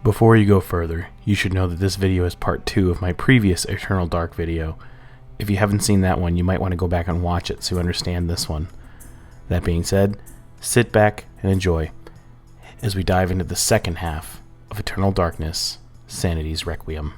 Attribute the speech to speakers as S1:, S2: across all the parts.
S1: Before you go further, you should know that this video is part 2 of my previous Eternal Dark video. If you haven't seen that one, you might want to go back and watch it so you understand this one. That being said, sit back and enjoy as we dive into the second half of Eternal Darkness, Sanity's Requiem.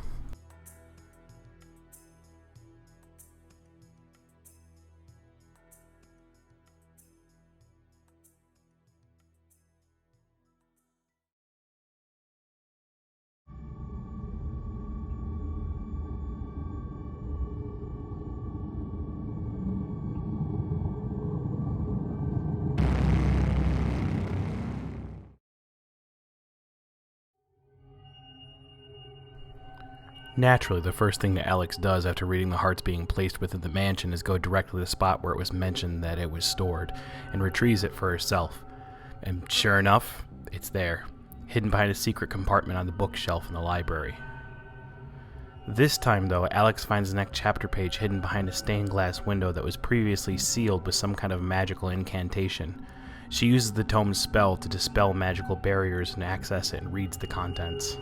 S1: Naturally, the first thing that Alex does after reading the hearts being placed within the mansion is go directly to the spot where it was mentioned that it was stored, and retrieves it for herself. And sure enough, it's there, hidden behind a secret compartment on the bookshelf in the library. This time, though, Alex finds the next chapter page hidden behind a stained glass window that was previously sealed with some kind of magical incantation. She uses the tome's spell to dispel magical barriers and access it and reads the contents.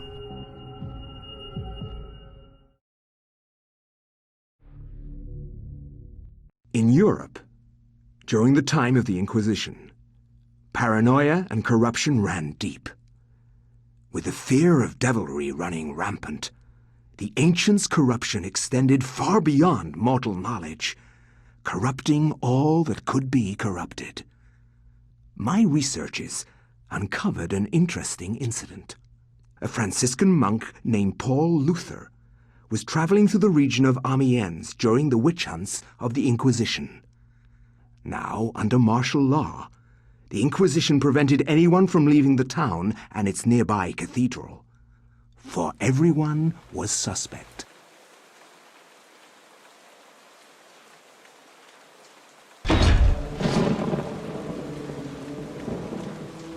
S2: In Europe, during the time of the Inquisition, paranoia and corruption ran deep. With the fear of devilry running rampant, the ancients' corruption extended far beyond mortal knowledge, corrupting all that could be corrupted. My researches uncovered an interesting incident. A Franciscan monk named Paul Luther was traveling through the region of Amiens during the witch hunts of the Inquisition. Now, under martial law, the Inquisition prevented anyone from leaving the town and its nearby cathedral, for everyone was suspect.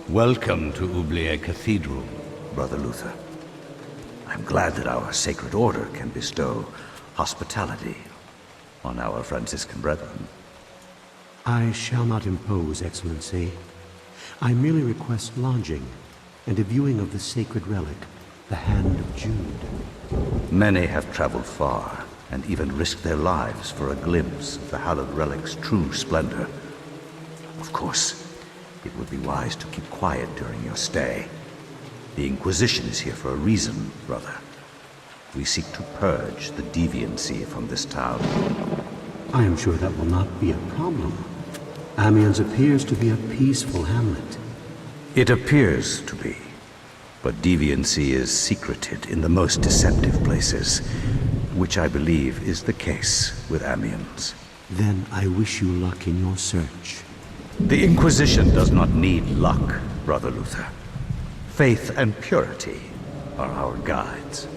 S3: Welcome to Oublier Cathedral, Brother Luther. I'm glad that our sacred order can bestow hospitality on our Franciscan brethren.
S4: I shall not impose, Excellency. I merely request lodging and a viewing of the sacred relic, the Hand of Jude.
S3: Many have traveled far and even risked their lives for a glimpse of the hallowed relic's true splendor. Of course, it would be wise to keep quiet during your stay. The Inquisition is here for a reason, brother. We seek to purge the deviancy from this town.
S4: I am sure that will not be a problem. Amiens appears to be a peaceful hamlet.
S3: It appears to be, but deviancy is secreted in the most deceptive places, which I believe is the case with Amiens.
S4: Then I wish you luck in your search.
S3: The Inquisition does not need luck, Brother Luther. Faith and purity are our guides.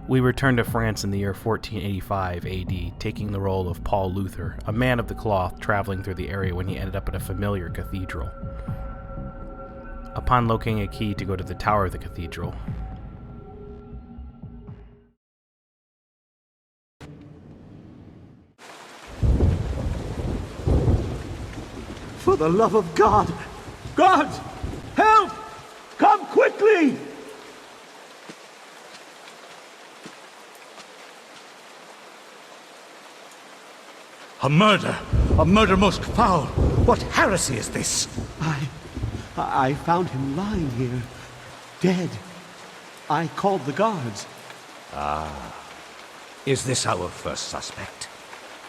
S1: We return to France in the year 1485 AD, taking the role of Paul Luther, a man of the cloth traveling through the area when he ended up at a familiar cathedral. Upon locating a key to go to the tower of the cathedral,
S5: For the love of God! Guards! Help! Come quickly!
S3: A murder! A murder most foul! What heresy is this?
S4: I found him lying here, dead. I called the guards.
S3: Is this our first suspect?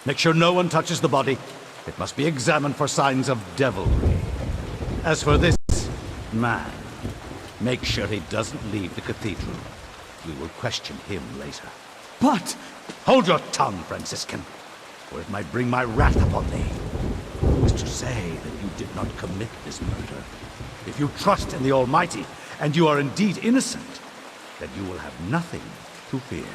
S3: Make sure no one touches the body. It must be examined for signs of devilry. As for this man, make sure he doesn't leave the cathedral. We will question him later.
S4: But
S3: Hold your tongue, Franciscan, or it might bring my wrath upon thee. Who is to say that you did not commit this murder? If you trust in the Almighty, and you are indeed innocent, then you will have nothing to fear.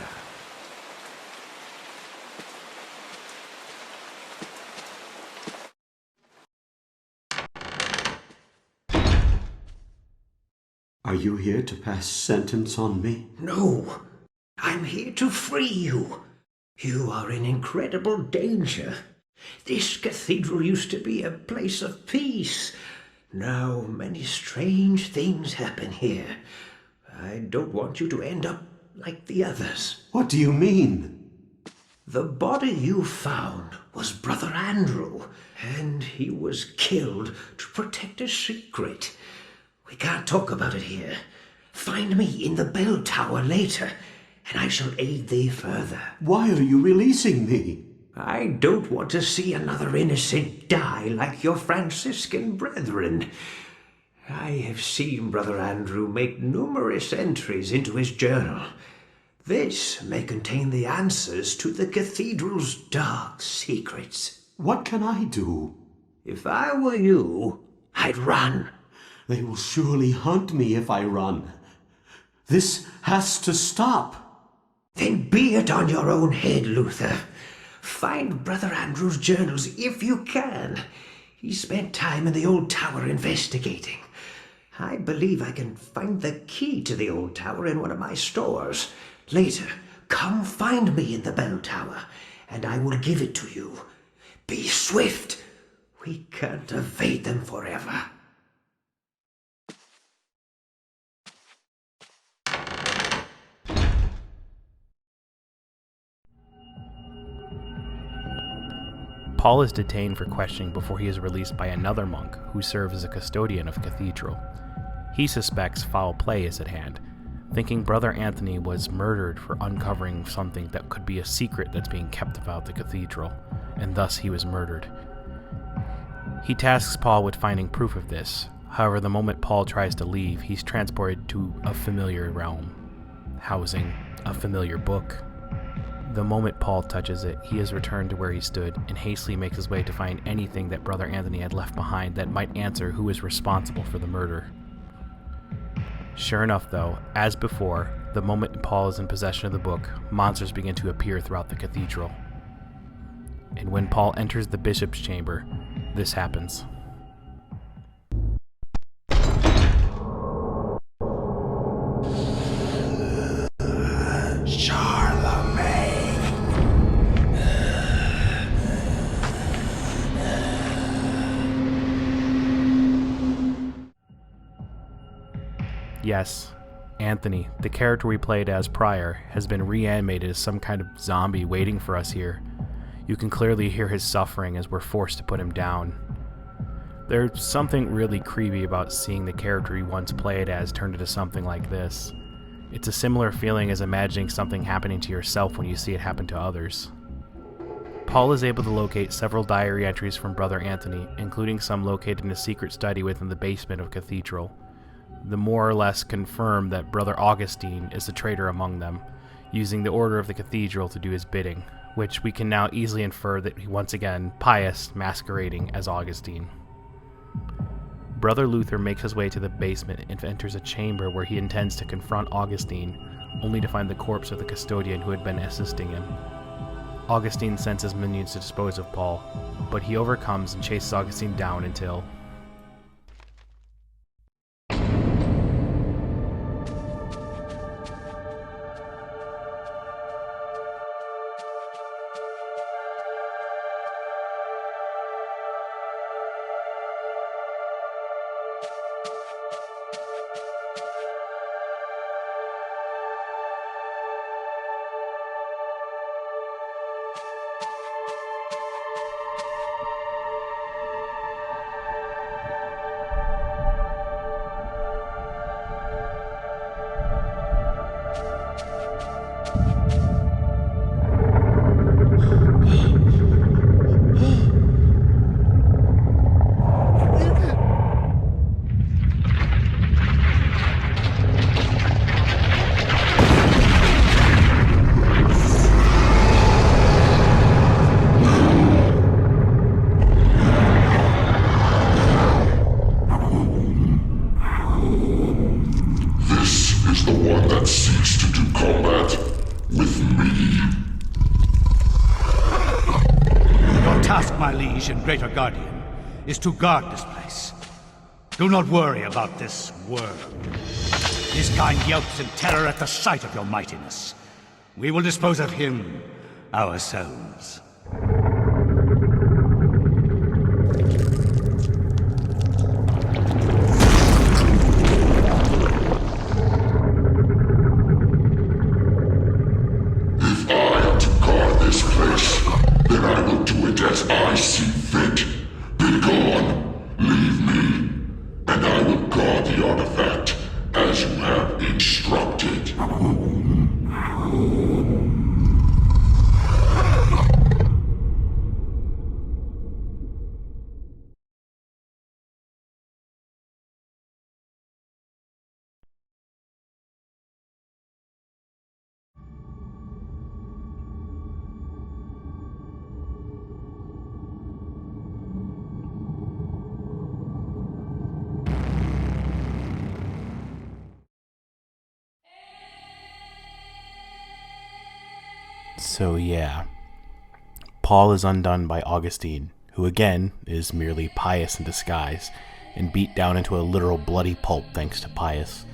S4: are you here to pass sentence on me?
S6: No, I'm here to free you. You are in incredible danger. This cathedral used to be a place of peace. Now many strange things happen here. I don't want you to end up like the others.
S4: What do you mean?
S6: The body you found was Brother Andrew, and he was killed to protect a secret. We can't talk about it here. Find me in the bell tower later, and I shall aid thee further.
S4: Why are you releasing me?
S6: I don't want to see another innocent die like your Franciscan brethren. I have seen Brother Andrew make numerous entries into his journal. This may contain the answers to the cathedral's dark secrets.
S4: What can I do?
S6: If I were you, I'd run.
S4: They will surely hunt me if I run. This has to stop.
S6: Then be it on your own head, Luther. Find Brother Andrew's journals if you can. He spent time in the old tower investigating. I believe I can find the key to the old tower in one of my stores. Later, come find me in the bell tower, and I will give it to you. Be swift. We can't evade them forever.
S1: Paul is detained for questioning before he is released by another monk who serves as a custodian of the cathedral. He suspects foul play is at hand, thinking Brother Anthony was murdered for uncovering something that could be a secret that's being kept about the cathedral, and thus he was murdered. He tasks Paul with finding proof of this. However, the moment Paul tries to leave, he's transported to a familiar realm, housing a familiar book. The moment Paul touches it, he is returned to where he stood and hastily makes his way to find anything that Brother Anthony had left behind that might answer who is responsible for the murder. Sure enough, though, as before, the moment Paul is in possession of the book, monsters begin to appear throughout the cathedral. And when Paul enters the bishop's chamber, this happens. Yes, Anthony, the character we played as prior, has been reanimated as some kind of zombie waiting for us here. You can clearly hear his suffering as we're forced to put him down. There's something really creepy about seeing the character you once played as turned into something like this. It's a similar feeling as imagining something happening to yourself when you see it happen to others. Paul is able to locate several diary entries from Brother Anthony, including some located in a secret study within the basement of Cathedral. The more or less confirm that Brother Augustine is the traitor among them, using the order of the cathedral to do his bidding, which we can now easily infer that he once again pious masquerading as Augustine. Brother Luther makes his way to the basement and enters a chamber where he intends to confront Augustine, only to find the corpse of the custodian who had been assisting him. Augustine sends his minions to dispose of Paul, but he overcomes and chases Augustine down until...
S5: And Greater Guardian is to guard this place. Do not worry about this world. His kind yelps in terror at the sight of your mightiness. We will dispose of him our souls.
S7: If I am to guard this place, then I will do it as I see fit. Be gone, leave me, and I will guard the artifact as you have instructed.
S1: So yeah, Paul is undone by Augustine, who again is merely Pius in disguise, and beat down into a literal bloody pulp thanks to Pius.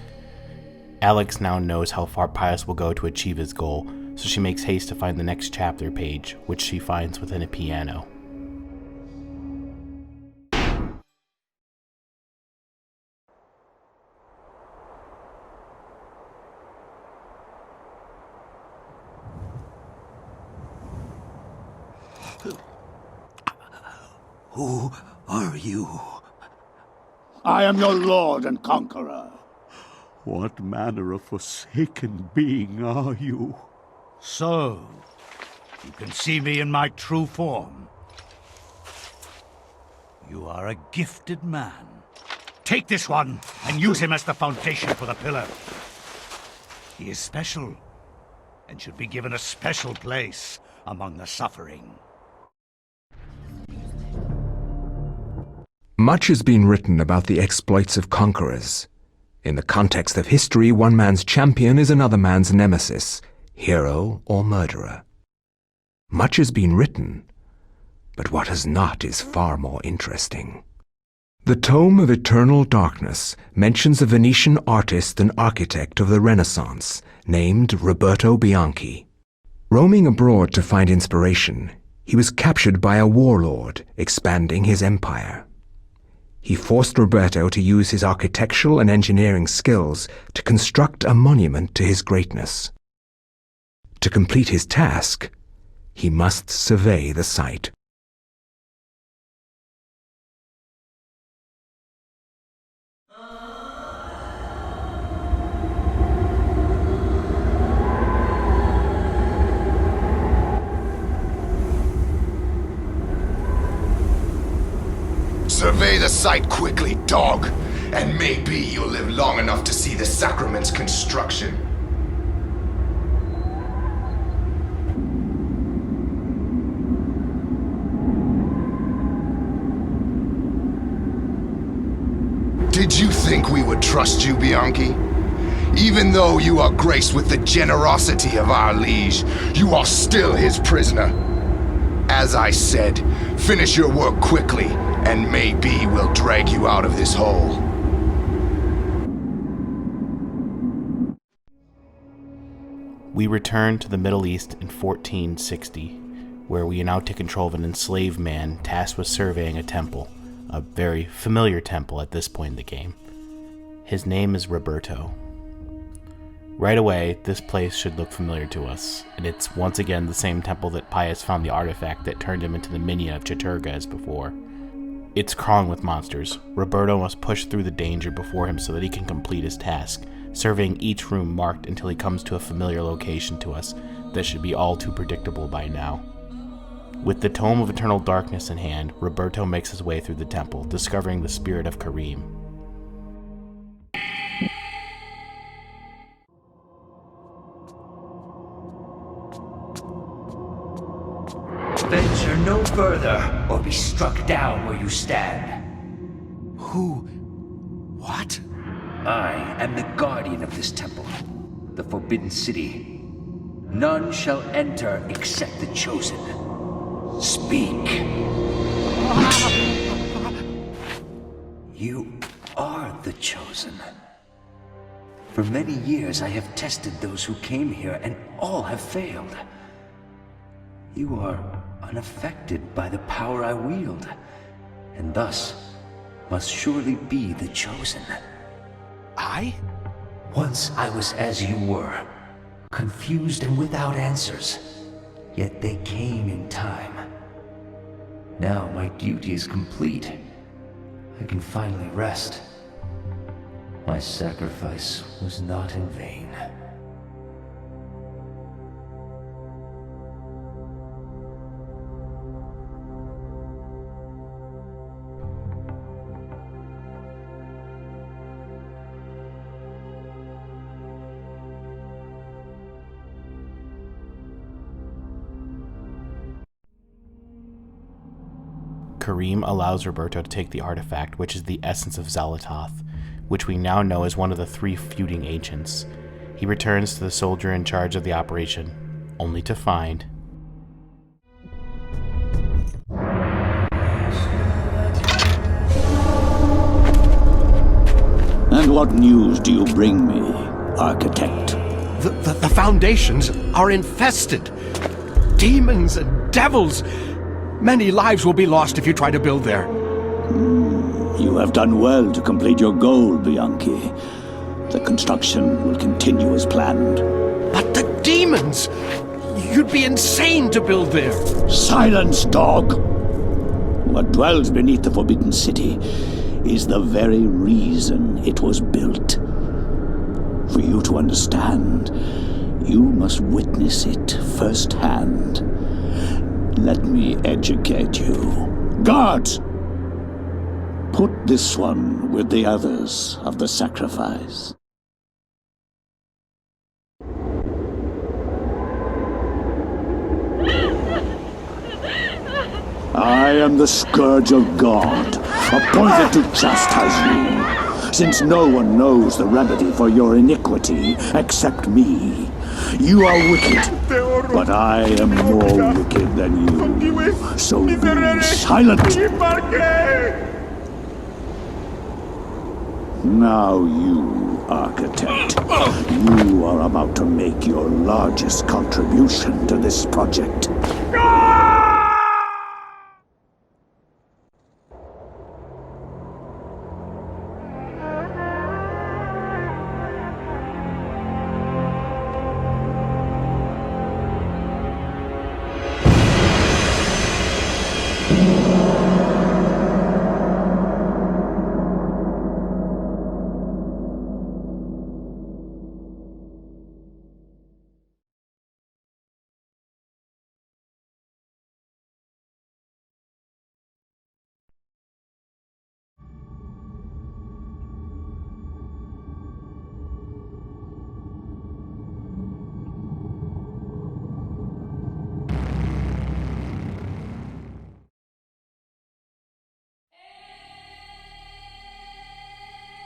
S1: Alex now knows how far Pius will go to achieve his goal, so she makes haste to find the next chapter page, which she finds within a piano.
S2: Who are you?
S5: I am your lord and conqueror.
S4: What manner of forsaken being are you?
S5: So, you can see me in my true form. You are a gifted man. Take this one and use him as the foundation for the pillar. He is special and should be given a special place among the suffering.
S2: Much has been written about the exploits of conquerors. In the context of history, one man's champion is another man's nemesis, hero or murderer. Much has been written, but what has not is far more interesting. The Tome of Eternal Darkness mentions a Venetian artist and architect of the Renaissance named Roberto Bianchi. Roaming abroad to find inspiration, he was captured by a warlord expanding his empire. He forced Roberto to use his architectural and engineering skills to construct a monument to his greatness. To complete his task, he must survey the site.
S7: Survey the site quickly, dog, and maybe you'll live long enough to see the sacrament's construction. Did you think we would trust you, Bianchi? Even though you are graced with the generosity of our liege, you are still his prisoner. As I said, finish your work quickly, and maybe we'll drag you out of this hole.
S1: We return to the Middle East in 1460, where we now take control of an enslaved man tasked with surveying a temple, a very familiar temple at this point in the game. His name is Roberto. Right away, this place should look familiar to us, and it's once again the same temple that Pius found the artifact that turned him into the minion of Chaturga as before. It's crawling with monsters. Roberto must push through the danger before him so that he can complete his task, surveying each room marked until he comes to a familiar location to us that should be all too predictable by now. With the Tome of Eternal Darkness in hand, Roberto makes his way through the temple, discovering the spirit of Karim.
S6: Venture no further, or be struck down where you stand.
S5: What?
S6: I am the guardian of this temple, the Forbidden City. None shall enter except the chosen. Speak. You are the chosen. For many years I have tested those who came here, and all have failed.
S8: You are unaffected by the power I wield, and thus must surely be the chosen.
S6: I?
S8: Once I was as you were, confused and without answers, yet they came in time. Now my duty is complete. I can finally rest. My sacrifice was not in vain.
S1: Kareem allows Roberto to take the artifact, which is the essence of Xalatoth, which we now know is one of the 3 feuding ancients. He returns to the soldier in charge of the operation, only to find...
S9: And what news do you bring me, Architect?
S6: The foundations are infested. Demons and devils. Many lives will be lost if you try to build there.
S9: You have done well to complete your goal, Bianchi. The construction will continue as planned.
S6: But the demons! You'd be insane to build there.
S9: Silence, dog! What dwells beneath the Forbidden City is the very reason it was built. For you to understand, you must witness it firsthand. Let me educate you. Guards! Put this one with the others of the sacrifice. I am the Scourge of God, appointed to chastise you, since no one knows the remedy for your iniquity except me. You are wicked, but I am more wicked than you, so be silent! Now you, Architect, you are about to make your largest contribution to this project.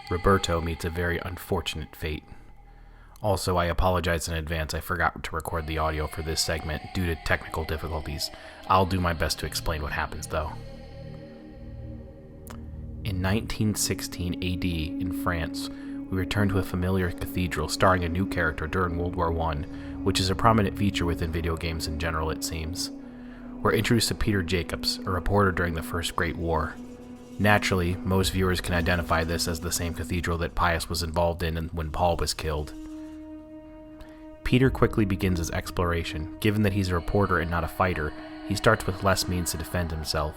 S1: Roberto meets a very unfortunate fate. Also, I apologize in advance, I forgot to record the audio for this segment due to technical difficulties. I'll do my best to explain what happens, though. In 1916 AD, in France, we return to a familiar cathedral starring a new character during World War I, which is a prominent feature within video games in general, it seems. We're introduced to Peter Jacobs, a reporter during the First Great War. Naturally, most viewers can identify this as the same cathedral that Pius was involved in when Paul was killed. Peter quickly begins his exploration. Given that he's a reporter and not a fighter, he starts with less means to defend himself.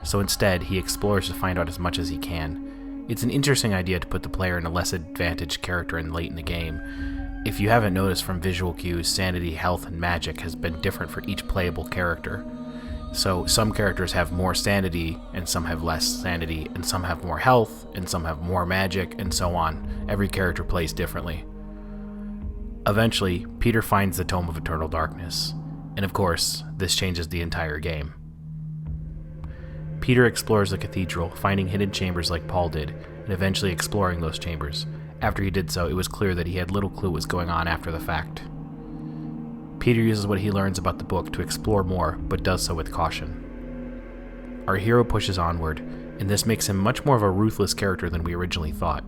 S1: So instead, he explores to find out as much as he can. It's an interesting idea to put the player in a less advantaged character late in the game. If you haven't noticed from visual cues, sanity, health, and magic has been different for each playable character. So some characters have more sanity, and some have less sanity, and some have more health, and some have more magic, and so on. Every character plays differently. Eventually, Peter finds the Tome of Eternal Darkness, and of course, this changes the entire game. Peter explores the cathedral, finding hidden chambers like Paul did, and eventually exploring those chambers. After he did so, it was clear that he had little clue what was going on after the fact. Peter uses what he learns about the book to explore more, but does so with caution. Our hero pushes onward, and this makes him much more of a ruthless character than we originally thought.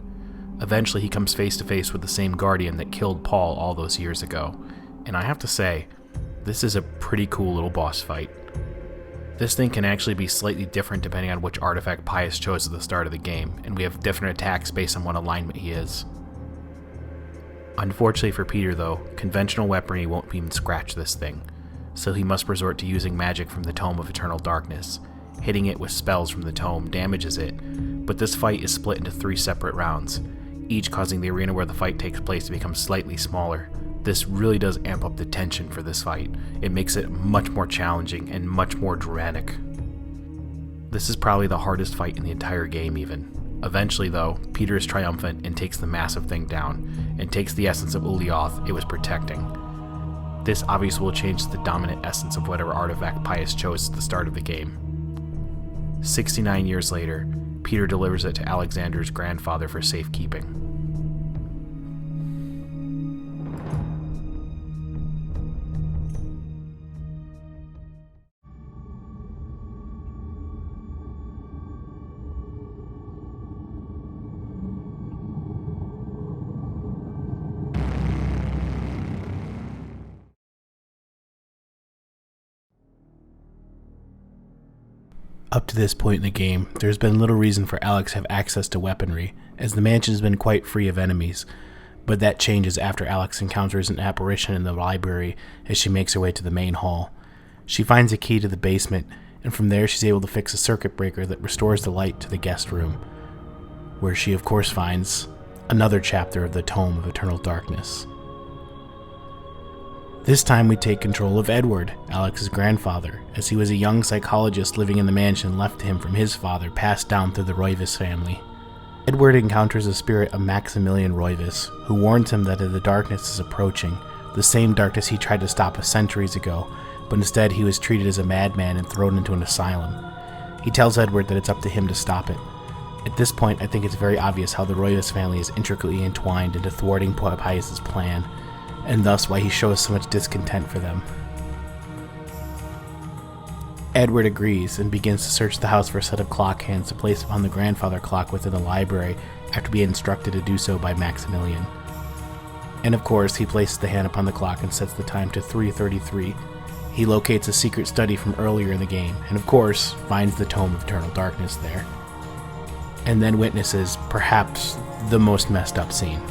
S1: Eventually, he comes face to face with the same Guardian that killed Paul all those years ago, and I have to say, This is a pretty cool little boss fight. This thing can actually be slightly different depending on which artifact Pius chose at the start of the game, and we have different attacks based on what alignment he is. Unfortunately for Peter though, conventional weaponry won't even scratch this thing, so he must resort to using magic from the Tome of Eternal Darkness. Hitting it with spells from the tome damages it, but this fight is split into 3 separate rounds, each causing the arena where the fight takes place to become slightly smaller. This really does amp up the tension for this fight. It makes it much more challenging and much more dramatic. This is probably the hardest fight in the entire game even. Eventually though, Peter is triumphant and takes the massive thing down, and takes the essence of Ulioth it was protecting. This obviously will change the dominant essence of whatever artifact Pius chose at the start of the game. 69 years later, Peter delivers it to Alexander's grandfather for safekeeping. Up to this point in the game, there's been little reason for Alex to have access to weaponry, as the mansion has been quite free of enemies, but that changes after Alex encounters an apparition in the library as she makes her way to the main hall. She finds a key to the basement, and from there she's able to fix a circuit breaker that restores the light to the guest room, where she of course finds another chapter of the Tome of Eternal Darkness. This time we take control of Edward, Alex's grandfather, as he was a young psychologist living in the mansion left to him from his father, passed down through the Roivas family. Edward encounters the spirit of Maximilian Roivas, who warns him that the darkness is approaching, the same darkness he tried to stop centuries ago, but instead he was treated as a madman and thrown into an asylum. He tells Edward that it's up to him to stop it. At this point, I think it's very obvious how the Roivas family is intricately entwined into thwarting Pius's plan, and thus why he shows so much discontent for them. Edward agrees and begins to search the house for a set of clock hands to place upon the grandfather clock within the library after being instructed to do so by Maximilian. And of course, he places the hand upon the clock and sets the time to 3:33. He locates a secret study from earlier in the game, and of course, finds the Tome of Eternal Darkness there. And then witnesses perhaps the most messed up scene.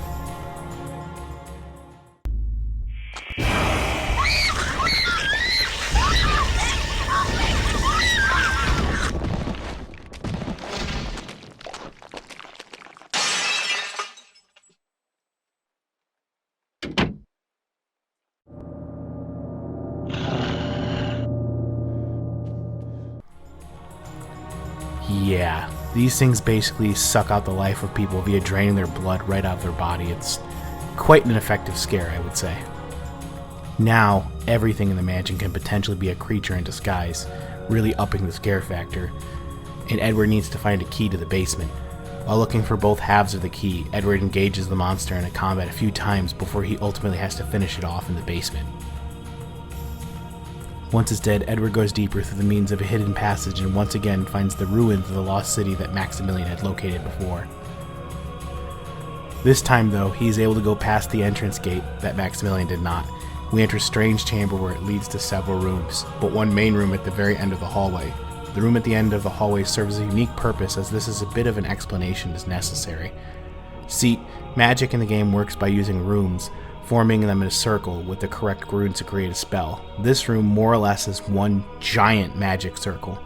S1: Yeah, these things basically suck out the life of people via draining their blood right out of their body. It's quite an effective scare, I would say. Now, everything in the mansion can potentially be a creature in disguise, really upping the scare factor, and Edward needs to find a key to the basement. While looking for both halves of the key, Edward engages the monster in a combat a few times before he ultimately has to finish it off in the basement. Once it's dead, Edward goes deeper through the means of a hidden passage and once again finds the ruins of the lost city that Maximilian had located before. This time though, he is able to go past the entrance gate that Maximilian did not. We enter a strange chamber where it leads to several rooms, but one main room at the very end of the hallway. The room at the end of the hallway serves a unique purpose, as this is a bit of an explanation as necessary. See, magic in the game works by using runes, forming them in a circle with the correct runes to create a spell. This room more or less is one giant magic circle,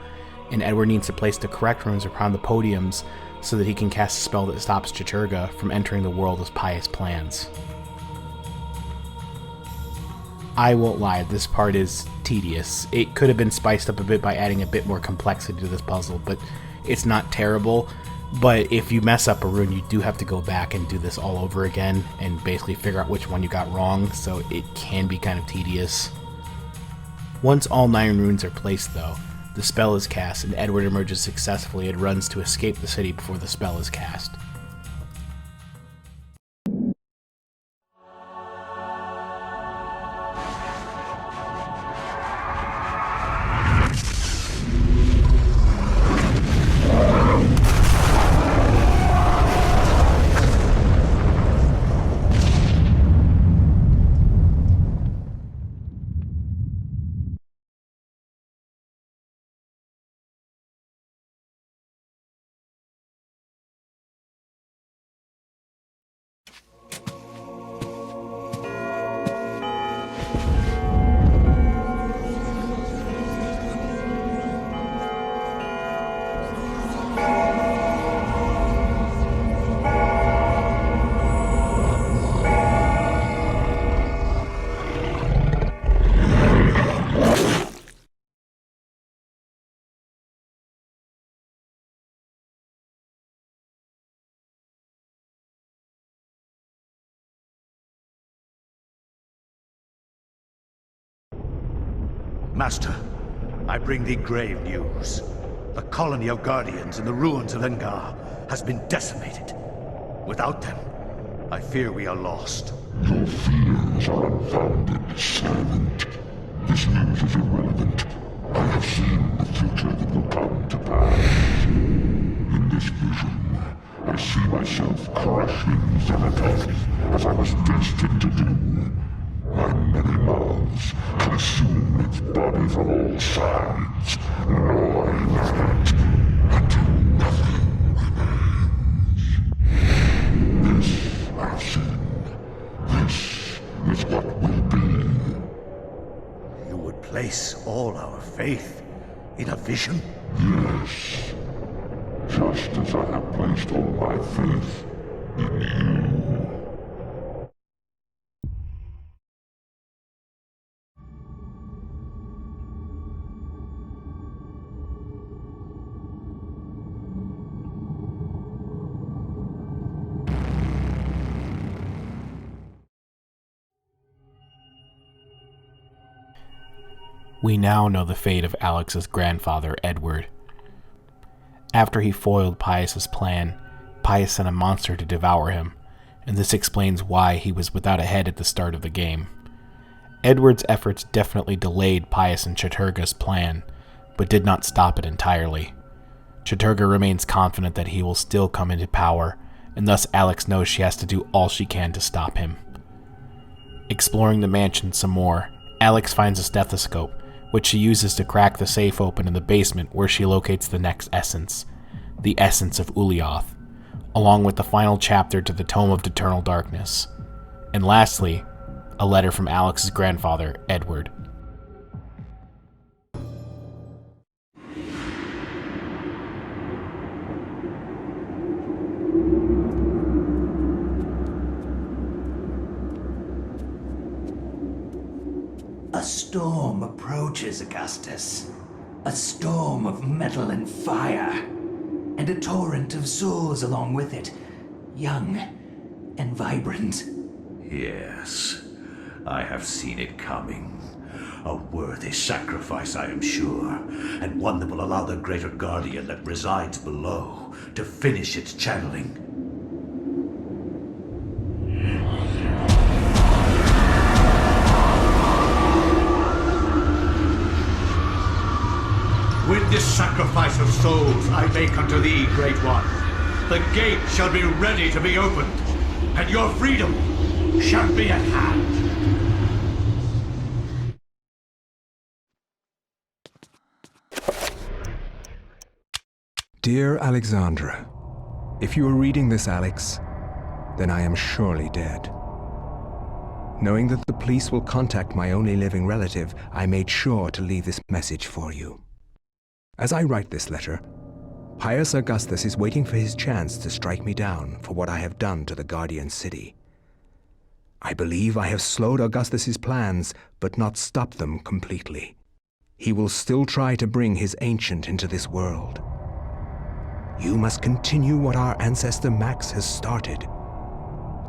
S1: and Edward needs to place the correct runes upon the podiums so that he can cast a spell that stops Chiturga from entering the world as Pius plans. I won't lie, this part is tedious. It could have been spiced up a bit by adding a bit more complexity to this puzzle, but it's not terrible. But if you mess up a rune, you do have to go back and do this all over again and basically figure out which one you got wrong, so it can be kind of tedious. Once all 9 runes are placed though, the spell is cast and Edward emerges successfully and runs to escape the city before the spell is cast.
S5: Master, I bring thee grave news. The colony of Guardians in the ruins of Engar has been decimated. Without them, I fear we are lost.
S10: Your fears are unfounded, servant. This news is irrelevant. I have seen the future that will come to pass. In this vision, I see myself crushing Xenothoth as I was destined to do. My many mouths consume its body from all sides, gnawing at it until nothing remains. This I've seen. This is what will be.
S5: You would place all our faith in a vision?
S10: Yes. Just as I have placed all my faith in you.
S1: We now know the fate of Alex's grandfather, Edward. After he foiled Pius's plan, Pius sent a monster to devour him, and this explains why he was without a head at the start of the game. Edward's efforts definitely delayed Pius and Chattur'gha's plan, but did not stop it entirely. Chattur'gha remains confident that he will still come into power, and thus Alex knows she has to do all she can to stop him. Exploring the mansion some more, Alex finds a stethoscope, which she uses to crack the safe open in the basement where she locates the next essence, the essence of Ulyaoth, along with the final chapter to the Tome of Eternal Darkness. And lastly, a letter from Alex's grandfather, Edward.
S8: A storm approaches, Augustus. A storm of metal and fire. And a torrent of souls along with it. Young and vibrant.
S3: Yes, I have seen it coming. A worthy sacrifice, I am sure, and one that will allow the greater guardian that resides below to finish its channeling.
S5: With this sacrifice of souls I make unto thee, Great One, the gate shall be ready to be opened, and your freedom shall be at hand.
S2: Dear Alexandra, if you are reading this, Alex, then I am surely dead. Knowing that the police will contact my only living relative, I made sure to leave this message for you. As I write this letter, Pius Augustus is waiting for his chance to strike me down for what I have done to the Guardian City. I believe I have slowed Augustus's plans, but not stopped them completely. He will still try to bring his ancient into this world. You must continue what our ancestor Max has started.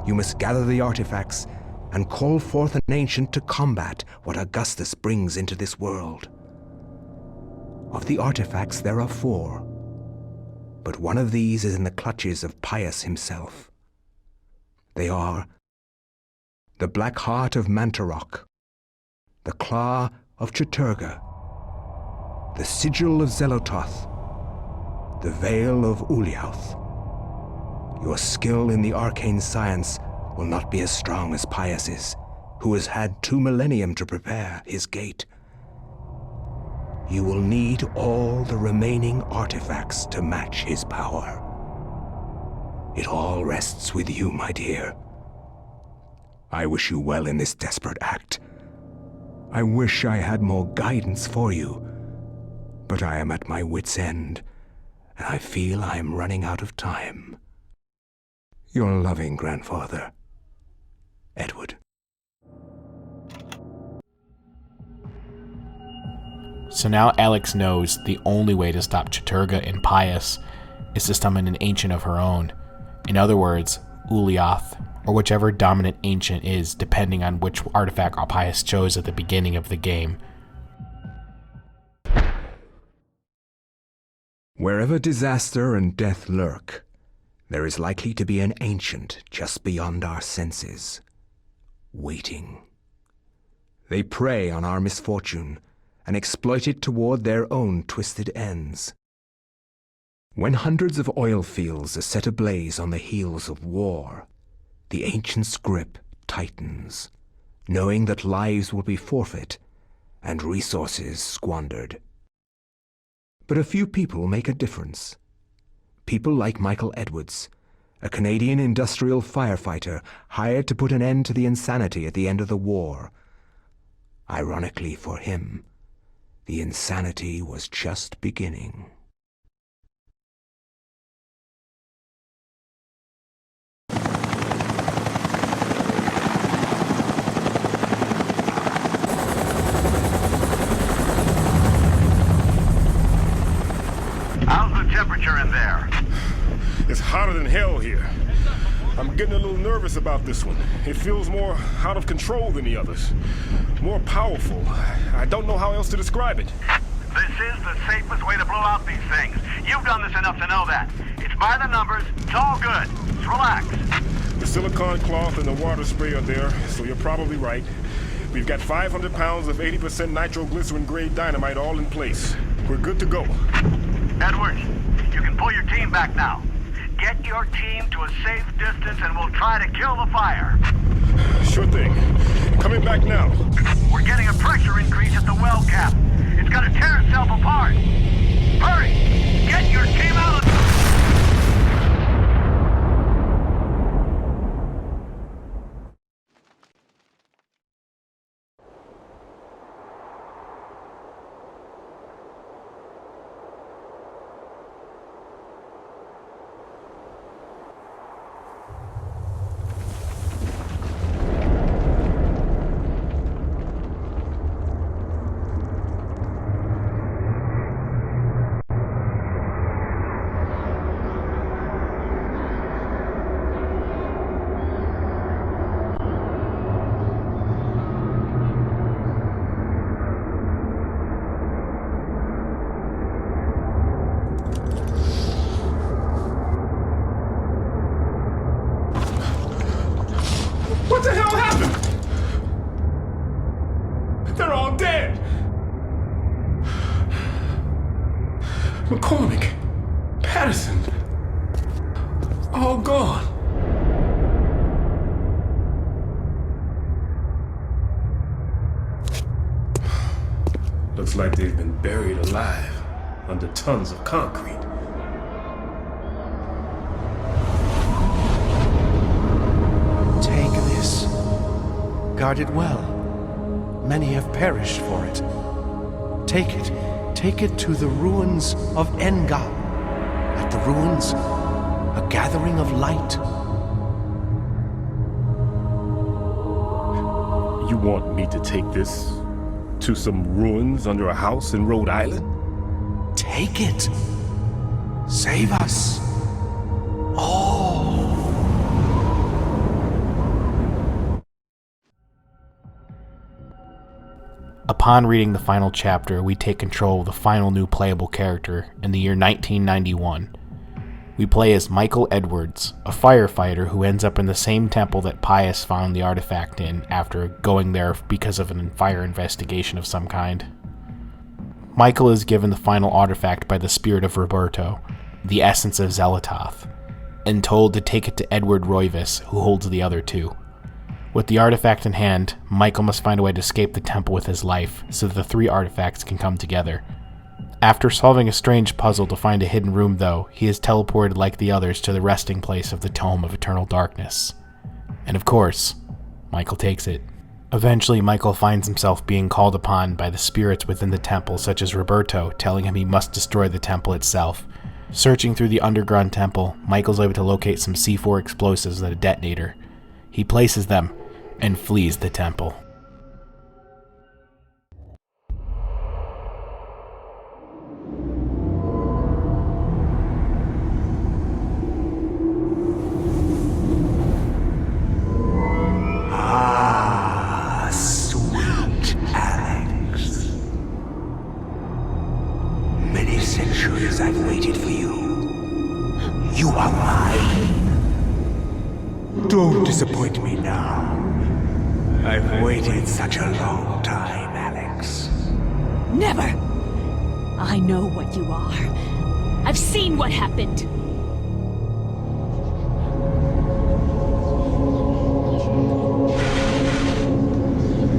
S2: You must gather the artifacts and call forth an ancient to combat what Augustus brings into this world. Of the artifacts, there are 4, but one of these is in the clutches of Pius himself. They are the Black Heart of Mantarok, the Claw of Chattur'gha, the Sigil of Xenothoth, the Veil of Ulyaoth. Your skill in the arcane science will not be as strong as Pius's, who has had 2 millennium to prepare his gate. You will need all the remaining artifacts to match his power. It all rests with you, my dear. I wish you well in this desperate act. I wish I had more guidance for you, but I am at my wit's end, and I feel I am running out of time. Your loving grandfather, Edward.
S1: So now Alex knows the only way to stop Chattur'gha and Pius is to summon an ancient of her own. In other words, Ulyaoth, or whichever dominant ancient is, depending on which artifact Pius chose at the beginning of the game.
S2: Wherever disaster and death lurk, there is likely to be an ancient just beyond our senses, waiting. They prey on our misfortune and exploit it toward their own twisted ends. When hundreds of oil fields are set ablaze on the heels of war, the ancient's grip tightens, knowing that lives will be forfeit and resources squandered. But a few people make a difference. People like Michael Edwards, a Canadian industrial firefighter hired to put an end to the insanity at the end of the war. Ironically for him, the insanity was just beginning.
S11: How's the temperature in there?
S12: It's hotter than hell here. I'm getting a little nervous about this one. It feels more out of control than the others. More powerful. I don't know how else to describe it.
S11: This is the safest way to blow out these things. You've done this enough to know that. It's by the numbers. It's all good. Just relax.
S12: The silicone cloth and the water spray are there, so you're probably right. We've got 500 pounds of 80% nitroglycerin-grade dynamite all in place. We're good to go.
S11: Edwards, you can pull your team back now. Get your team to a safe distance and we'll try to kill the fire.
S12: Sure thing. Coming back now.
S11: We're getting a pressure increase at the well cap. It's gonna tear itself apart. Hurry! Get your team out of...
S12: What the hell happened? They're all dead. McCormick, Patterson, all gone. Looks like they've been buried alive under tons of concrete.
S13: Take this. Guard it well. Many have perished for it. Take it. Take it to the ruins of Enga. At the ruins, a gathering of light.
S12: You want me to take this to some ruins under a house in Rhode Island?
S13: Take it. Save us. All.
S1: Upon reading the final chapter, we take control of the final new playable character in the year 1991. We play as Michael Edwards, a firefighter who ends up in the same temple that Pius found the artifact in after going there because of a fire investigation of some kind. Michael is given the final artifact by the spirit of Roberto, the essence of Zelatoth, and told to take it to Edward Roivas, who holds the other two. With the artifact in hand, Michael must find a way to escape the temple with his life so that the three artifacts can come together. After solving a strange puzzle to find a hidden room, though, he is teleported like the others to the resting place of the Tome of Eternal Darkness. And of course, Michael takes it. Eventually, Michael finds himself being called upon by the spirits within the temple, such as Roberto, telling him he must destroy the temple itself. Searching through the underground temple, Michael's able to locate some C4 explosives at a detonator. He places them and flees the temple.
S2: Ah, sweet Alex. Many centuries I've waited disappoint me now. I've waited such a long time, Alex.
S14: Never! I know what you are. I've seen what happened.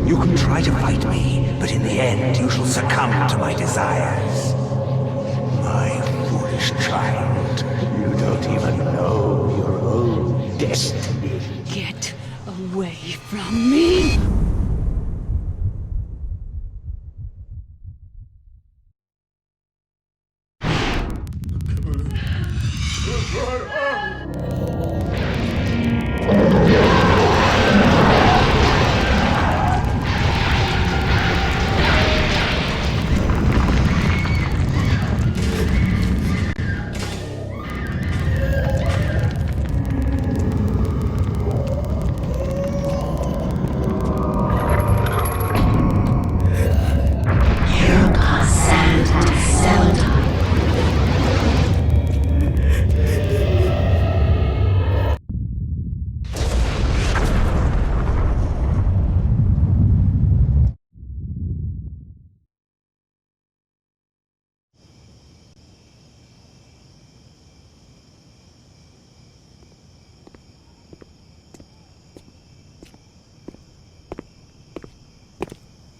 S2: You can try to fight me, but in the end you shall succumb to my desires. My foolish child, you don't even know your own destiny.
S14: Get away from me!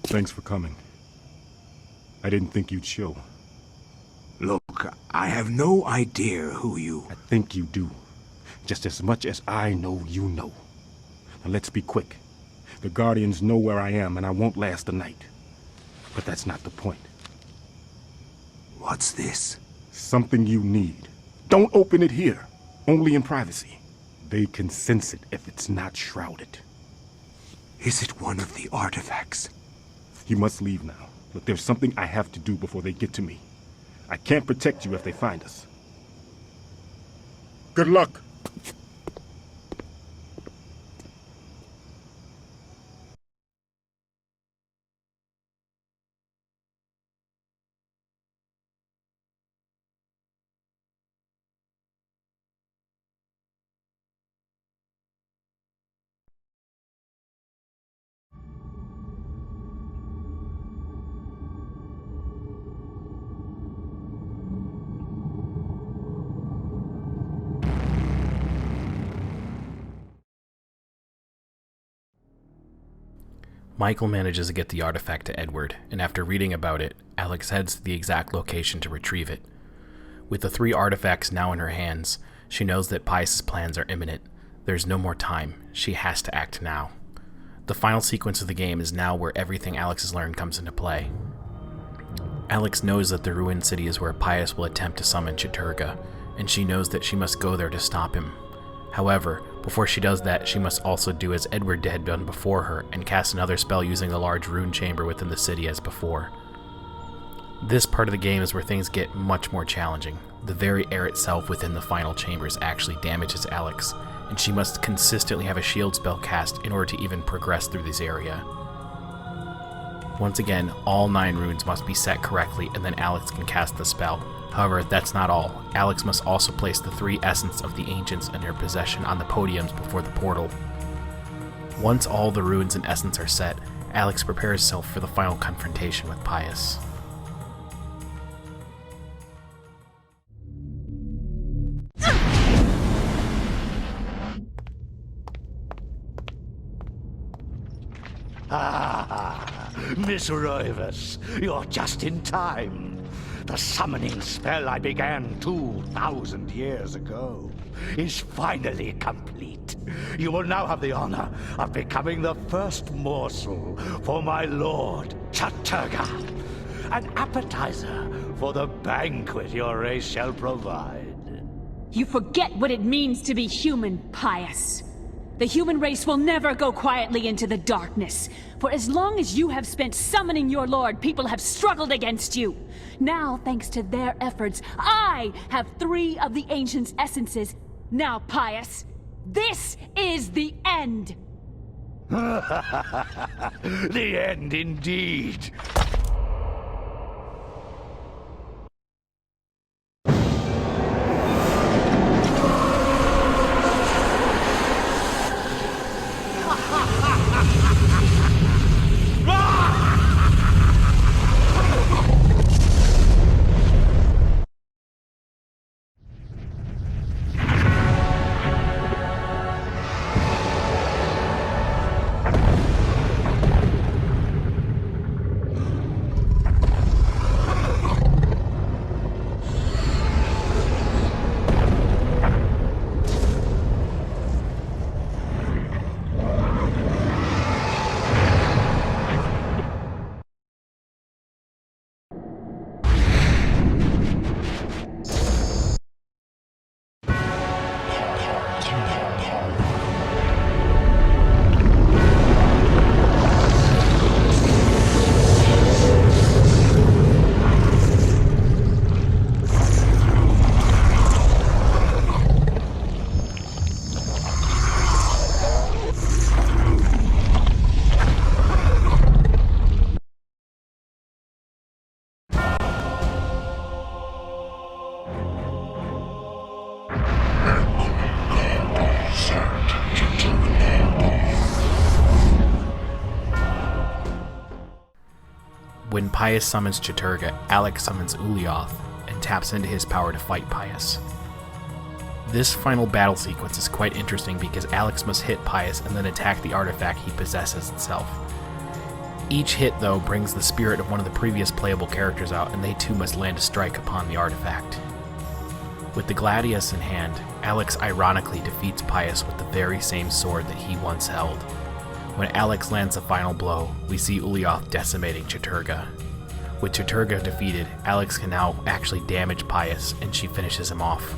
S12: Thanks for coming. I didn't think you'd show.
S2: Look, I have no idea who you...
S12: I think you do. Just as much as I know you know. Now let's be quick. The Guardians know where I am, and I won't last the night. But that's not the point.
S2: What's this?
S12: Something you need. Don't open it here. Only in privacy. They can sense it if it's not shrouded.
S2: Is it one of the artifacts?
S12: You must leave now. Look, there's something I have to do before they get to me. I can't protect you if they find us. Good luck!
S1: Michael manages to get the artifact to Edward, and after reading about it, Alex heads to the exact location to retrieve it. With the 3 artifacts now in her hands, she knows that Pius's plans are imminent. There's no more time. She has to act now. The final sequence of the game is now where everything Alex has learned comes into play. Alex knows that the ruined city is where Pius will attempt to summon Chiturga, and she knows that she must go there to stop him. However, before she does that, she must also do as Edward had done before her and cast another spell using the large rune chamber within the city as before. This part of the game is where things get much more challenging. The very air itself within the final chambers actually damages Alex, and she must consistently have a shield spell cast in order to even progress through this area. Once again, all 9 runes must be set correctly, and then Alex can cast the spell. However, that's not all. Alex must also place the 3 essence of the ancients in her possession on the podiums before the portal. Once all the runes and essence are set, Alex prepares herself for the final confrontation with Pius.
S5: Miss Rivers, you're just in time. The summoning spell I began 2,000 years ago is finally complete. You will now have the honor of becoming the first morsel for my lord, Chiturga. An appetizer for the banquet your race shall provide.
S14: You forget what it means to be human, Pius. The human race will never go quietly into the darkness. For as long as you have spent summoning your lord, people have struggled against you. Now, thanks to their efforts, I have 3 of the Ancient's essences. Now, Pius, this is the end!
S5: The end indeed.
S1: When Pius summons Chattur'gha, Alex summons Ulyaoth and taps into his power to fight Pius. This final battle sequence is quite interesting because Alex must hit Pius and then attack the artifact he possesses itself. Each hit, though, brings the spirit of one of the previous playable characters out, and they too must land a strike upon the artifact. With the Gladius in hand, Alex ironically defeats Pius with the very same sword that he once held. When Alex lands the final blow, we see Ulyaoth decimating Chattur'gha. With Chattur'gha defeated, Alex can now actually damage Pius, and she finishes him off.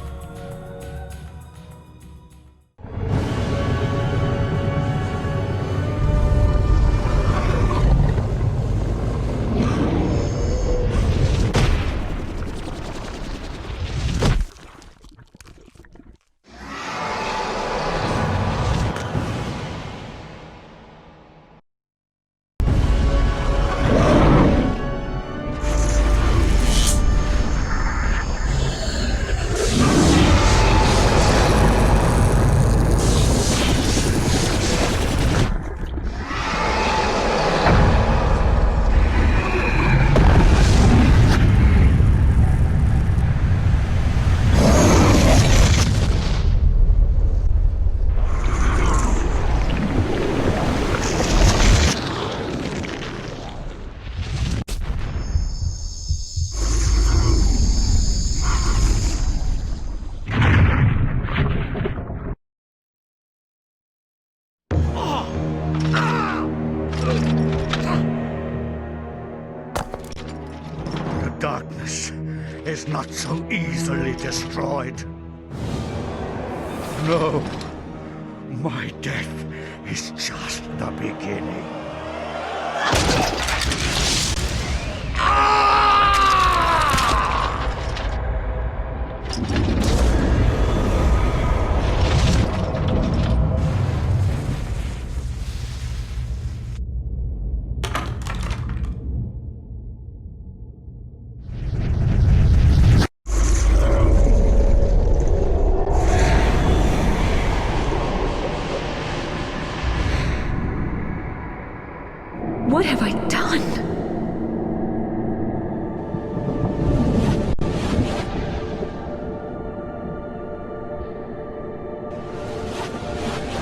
S5: Darkness is not so easily destroyed. No, my death is just the beginning.
S14: What have I done?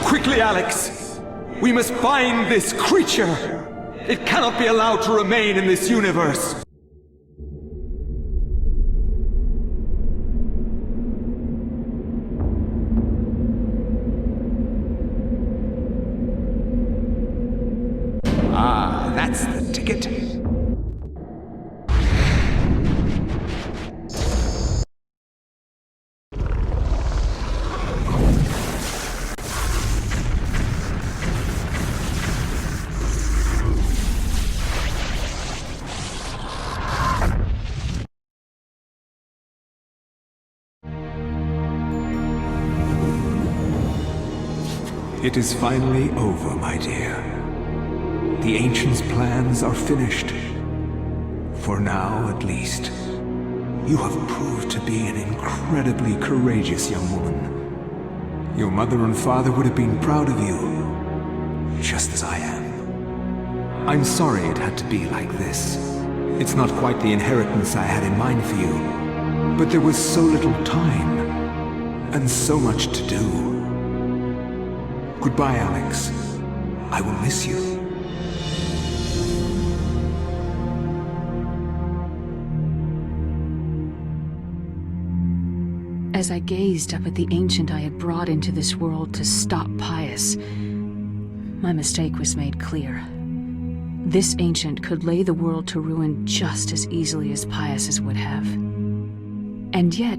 S15: Quickly, Alex! We must find this creature! It cannot be allowed to remain in this universe! Ah, that's the ticket.
S2: It is finally over, my dear. The Ancients' plans are finished. For now, at least. You have proved to be an incredibly courageous young woman. Your mother and father would have been proud of you.
S16: just as I am. I'm sorry it had to be like this. It's not quite the inheritance I had in mind for you, but there was so little time, and so much to do. Goodbye, Alex. I will miss you.
S14: As I gazed up at the ancient I had brought into this world to stop Pius, my mistake was made clear. This ancient could lay the world to ruin just as easily as Pius's would have. And yet,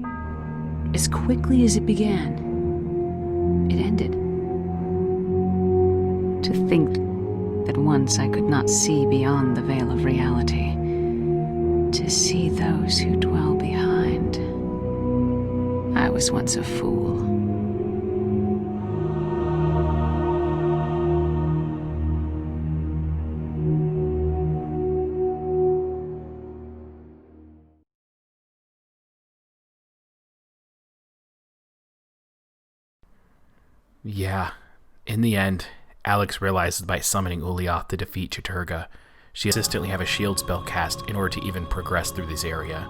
S14: as quickly as it began, it ended. To think that once I could not see beyond the veil of reality, to see those who dwell behind. I was once a fool.
S1: Yeah, in the end, Alex realizes by summoning Ulyaoth to defeat Chattur'gha, she consistently have a shield spell cast in order to even progress through this area.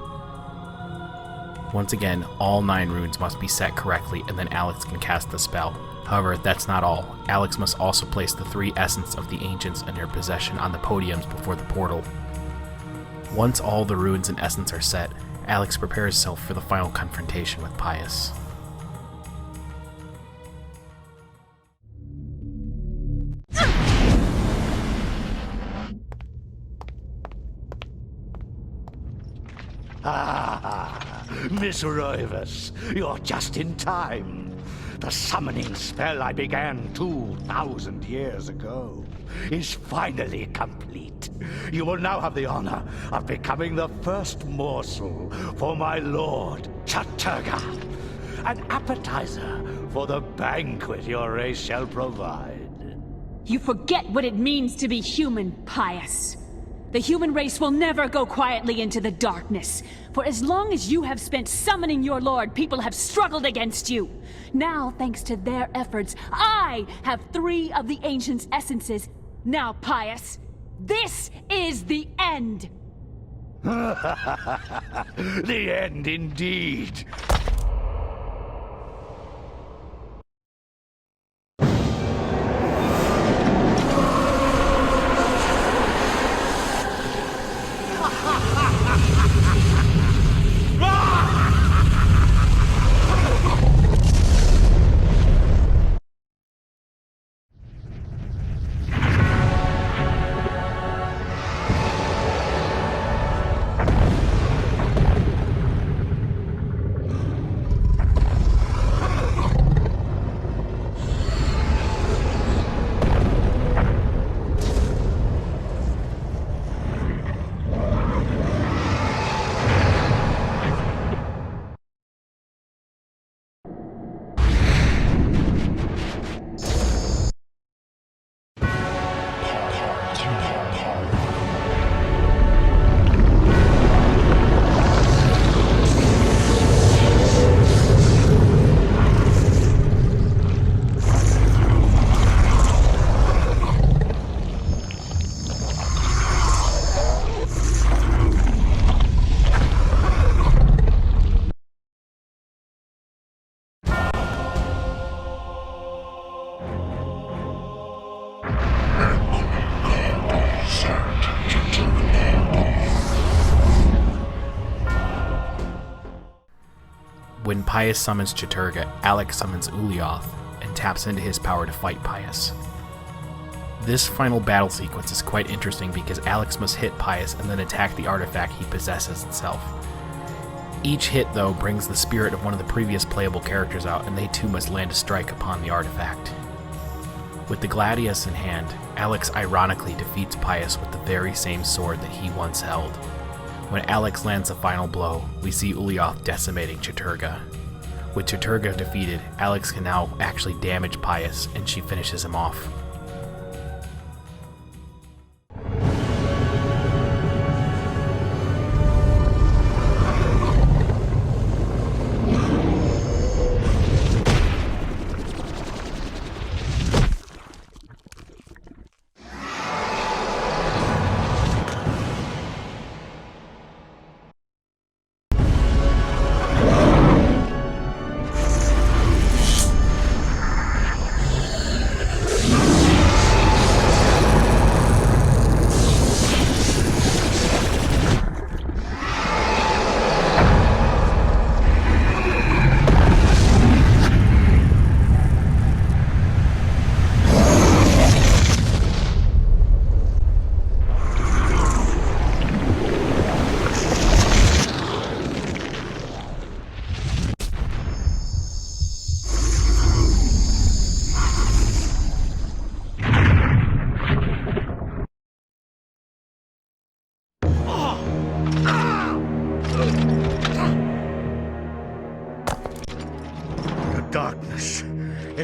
S1: Once again, all 9 runes must be set correctly and then Alex can cast the spell. However, that's not all. Alex must also place the 3 essence of the ancients in their possession on the podiums before the portal. Once all the runes and essence are set, Alex prepares herself for the final confrontation with Pius.
S5: Miss Roivas, you're just in time. The summoning spell I began 2,000 years ago is finally complete. You will now have the honor of becoming the first morsel for my lord, Chattur'gha. An appetizer for the banquet your race shall provide.
S14: You forget what it means to be human, Pius. The human race will never go quietly into the darkness. For as long as you have spent summoning your lord, people have struggled against you. Now, thanks to their efforts, I have 3 of the Ancient's essences. Now, Pius, this is the end!
S5: The end indeed.
S1: When Pius summons Chattur'gha, Alex summons Ulyaoth and taps into his power to fight Pius. This final battle sequence is quite interesting because Alex must hit Pius and then attack the artifact he possesses itself. Each hit, though, brings the spirit of one of the previous playable characters out, and they too must land a strike upon the artifact. With the Gladius in hand, Alex ironically defeats Pius with the very same sword that he once held. When Alex lands the final blow, we see Ulyaoth decimating Chattur'gha. With Chattur'gha defeated, Alex can now actually damage Pius, and she finishes him off.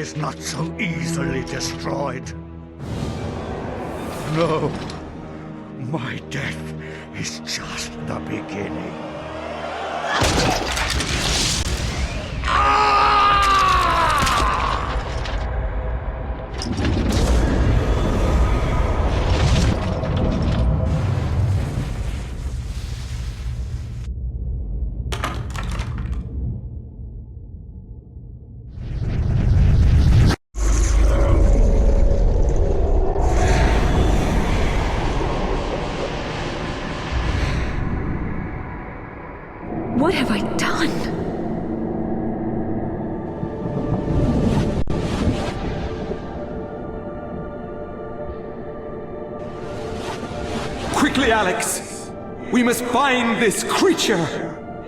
S5: is not so easily destroyed. No, my death is just the beginning.
S14: What have I done?
S15: Quickly, Alex! We must find this creature!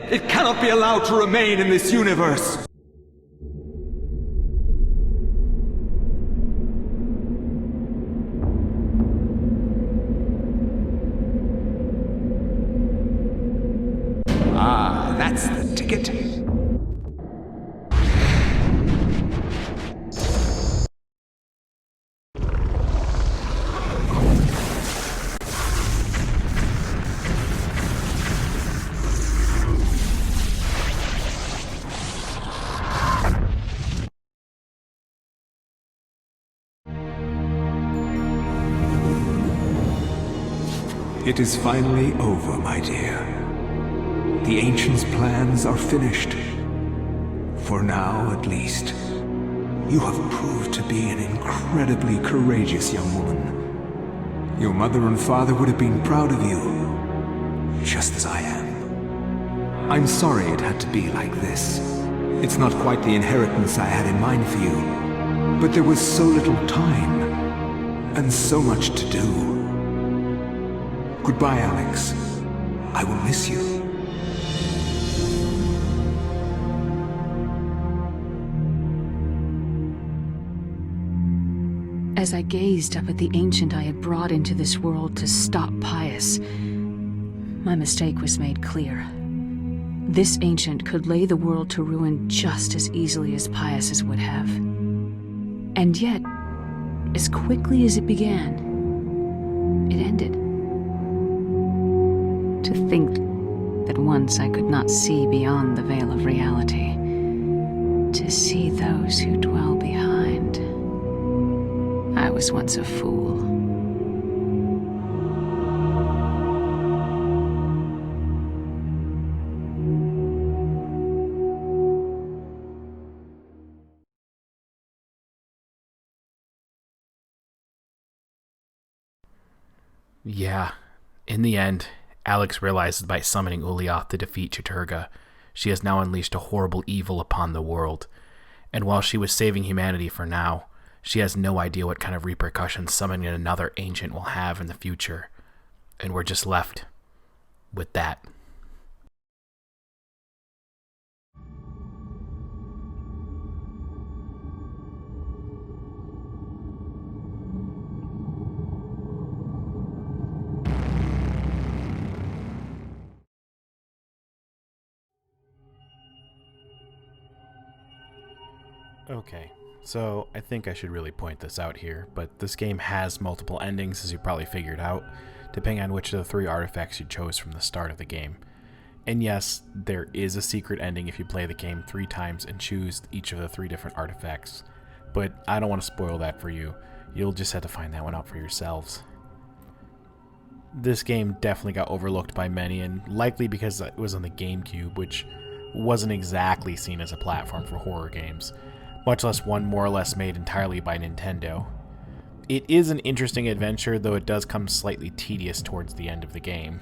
S15: It cannot be allowed to remain in this universe!
S16: Ah, that's the ticket. It is finally over, my dear. The Ancient's plans are finished. For now, at least. You have proved to be an incredibly courageous young woman. Your mother and father would have been proud of you, just as I am. I'm sorry it had to be like this. It's not quite the inheritance I had in mind for you, but there was so little time, and so much to do. Goodbye, Alex. I will miss you.
S14: As I gazed up at the Ancient I had brought into this world to stop Pius, my mistake was made clear. This Ancient could lay the world to ruin just as easily as Pius's would have. And yet, as quickly as it began, it ended. To think that once I could not see beyond the veil of reality, to see those who dwell behind. I was once a fool.
S1: Yeah, in the end, Alex realizes by summoning Ulyaoth to defeat Chattur'gha, she has now unleashed a horrible evil upon the world. And while she was saving humanity for now, she has no idea what kind of repercussions summoning another Ancient will have in the future. And we're just left with that. Okay, so I think I should really point this out here, but this game has multiple endings, as you probably figured out, depending on which of the 3 artifacts you chose from the start of the game. And yes, there is a secret ending if you play the game 3 times and choose each of the 3 different artifacts, but I don't want to spoil that for you. You'll just have to find that one out for yourselves. This game definitely got overlooked by many, and likely because it was on the Gamecube, which wasn't exactly seen as a platform for horror games, much less one more or less made entirely by Nintendo. It is an interesting adventure, though it does come slightly tedious towards the end of the game.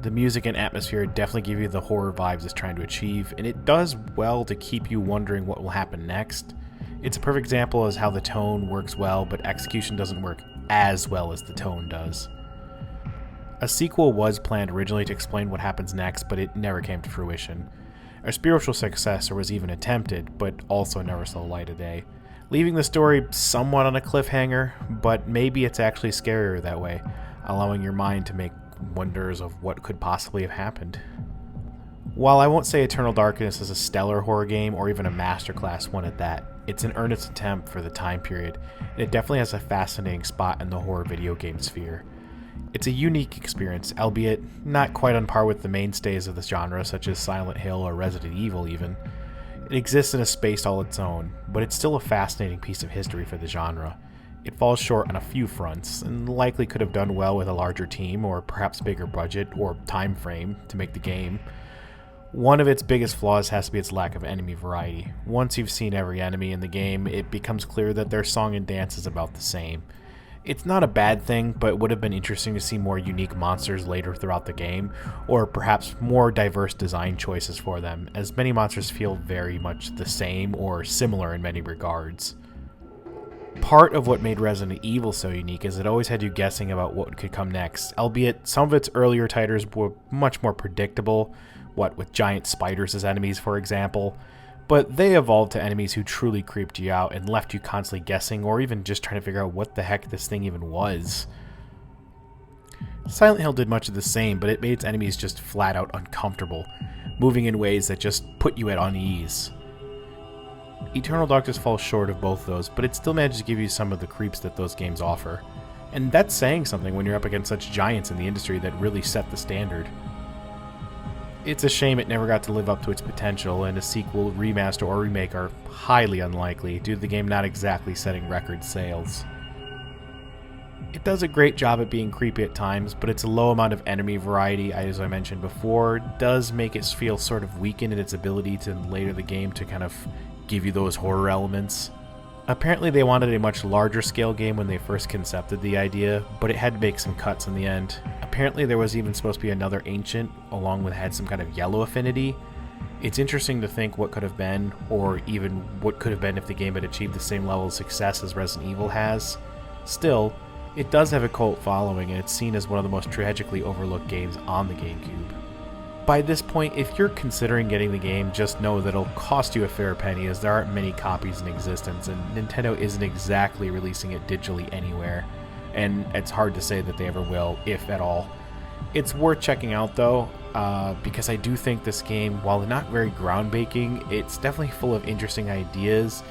S1: The music and atmosphere definitely give you the horror vibes it's trying to achieve, and it does well to keep you wondering what will happen next. It's a perfect example of how the tone works well, but execution doesn't work as well as the tone does. A sequel was planned originally to explain what happens next, but it never came to fruition. A spiritual successor was even attempted, but also never saw the light of day, leaving the story somewhat on a cliffhanger, but maybe it's actually scarier that way, allowing your mind to make wonders of what could possibly have happened. While I won't say Eternal Darkness is a stellar horror game, or even a masterclass one at that, It's an earnest attempt for the time period, and it definitely has a fascinating spot in the horror video game sphere. It's a unique experience, albeit not quite on par with the mainstays of the genre such as Silent Hill or Resident Evil even. It exists in a space all its own, but it's still a fascinating piece of history for the genre. It falls short on a few fronts, and likely could have done well with a larger team or perhaps bigger budget or time frame to make the game. One of its biggest flaws has to be its lack of enemy variety. Once you've seen every enemy in the game, it becomes clear that their song and dance is about the same. It's not a bad thing, but it would have been interesting to see more unique monsters later throughout the game, or perhaps more diverse design choices for them, as many monsters feel very much the same or similar in many regards. Part of what made Resident Evil so unique is it always had you guessing about what could come next, albeit some of its earlier titles were much more predictable, with giant spiders as enemies for example, but they evolved to enemies who truly creeped you out and left you constantly guessing or even just trying to figure out what the heck this thing even was. Silent Hill did much of the same, but it made its enemies just flat out uncomfortable, moving in ways that just put you at unease. Eternal Darkness falls short of both those, but it still manages to give you some of the creeps that those games offer. And that's saying something when you're up against such giants in the industry that really set the standard. It's a shame it never got to live up to its potential, and a sequel, remaster, or remake are highly unlikely due to the game not exactly setting record sales. It does a great job at being creepy at times, but its low amount of enemy variety, as I mentioned before, does make it feel sort of weakened in its ability to later the game to kind of give you those horror elements. Apparently they wanted a much larger scale game when they first concepted the idea, but it had to make some cuts in the end. Apparently there was even supposed to be another Ancient, along with had some kind of yellow affinity. It's interesting to think what could have been, or even what could have been if the game had achieved the same level of success as Resident Evil has. Still, it does have a cult following, and it's seen as one of the most tragically overlooked games on the Gamecube. By this point, if you're considering getting the game, just know that it'll cost you a fair penny, as there aren't many copies in existence, and Nintendo isn't exactly releasing it digitally anywhere, and it's hard to say that they ever will, if at all. It's worth checking out though, because I do think this game, while not very groundbreaking, it's definitely full of interesting ideas,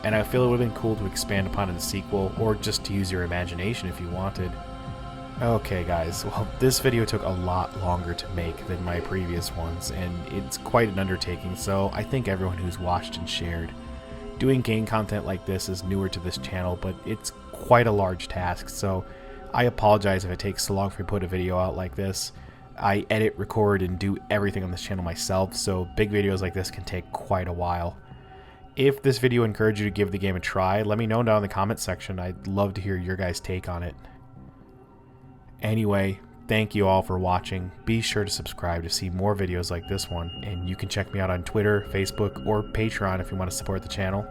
S1: and I feel it would have been cool to expand upon in a sequel, or just to use your imagination if you wanted. Okay guys, well this video took a lot longer to make than my previous ones, and it's quite an undertaking, so I thank everyone who's watched and shared. Doing game content like this is newer to this channel, but it's quite a large task, so I apologize if it takes so long for me to put a video out like this. I edit, record, and do everything on this channel myself, so big videos like this can take quite a while. If this video encouraged you to give the game a try, let me know down in the comments section. I'd love to hear your guys' take on it. Anyway, thank you all for watching. Be sure to subscribe to see more videos like this one, and you can check me out on Twitter, Facebook, or Patreon if you want to support the channel.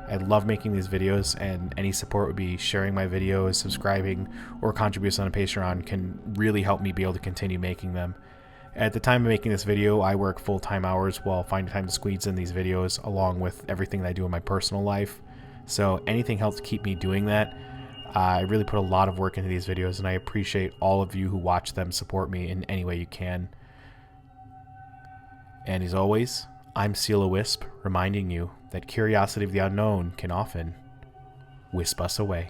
S1: I love making these videos, and any support would be sharing my videos, subscribing, or contributing on a Patreon can really help me be able to continue making them. At the time of making this video, I work full-time hours while finding time to squeeze in these videos, along with everything that I do in my personal life. So anything helps keep me doing that. I really put a lot of work into these videos, and I appreciate all of you who watch them support me in any way you can. And as always, I'm Seal Wisp, reminding you that curiosity of the unknown can often wisp us away.